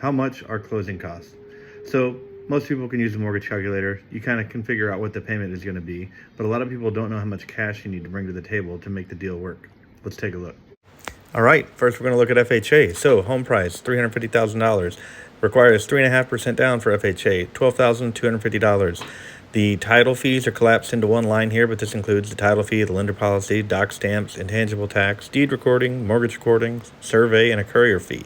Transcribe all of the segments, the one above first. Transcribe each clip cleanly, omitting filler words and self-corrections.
How much are closing costs? So most people can use a mortgage calculator. You kind of can figure out what the payment is going to be, but a lot of people don't know how much cash you need to bring to the table to make the deal work. Let's take a look. All right, first we're going to look at FHA. So home price, $350,000. Requires 3.5% down for FHA, $12,250. The title fees are collapsed into one line here, but this includes the title fee, the lender policy, doc stamps, intangible tax, deed recording, mortgage recording, survey, and a courier fee.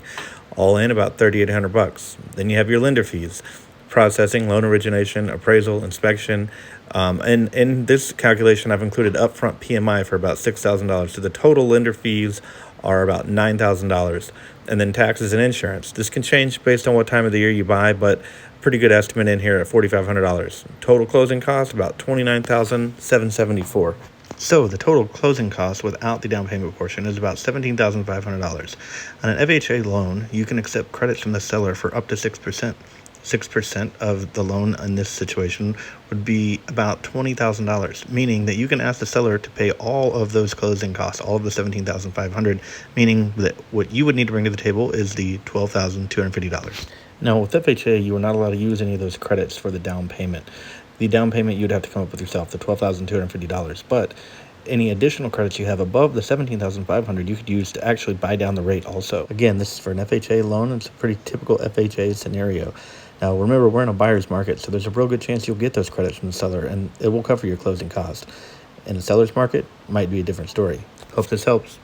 All in about $3,800. Then you have your lender fees, processing, loan origination, appraisal, inspection. And in this calculation, I've included upfront PMI for about $6,000. So the total lender fees are about $9,000. And then taxes and insurance. This can change based on what time of the year you buy, but pretty good estimate in here at $4,500. Total closing cost about $29,774. So the total closing cost without the down payment portion is about $17,500. On an FHA loan, you can accept credits from the seller for up to 6%. 6% of the loan in this situation would be about $20,000, meaning that you can ask the seller to pay all of those closing costs, all of the $17,500, meaning that what you would need to bring to the table is the $12,250. Now, with FHA, you are not allowed to use any of those credits for the down payment. The down payment you'd have to come up with yourself, the $12,250, but any additional credits you have above the $17,500 you could use to actually buy down the rate also. Again, this is for an FHA loan. It's a pretty typical FHA scenario. Now, remember, we're in a buyer's market, so there's a real good chance you'll get those credits from the seller, and it will cover your closing cost. In a seller's market, might be a different story. Hope this helps.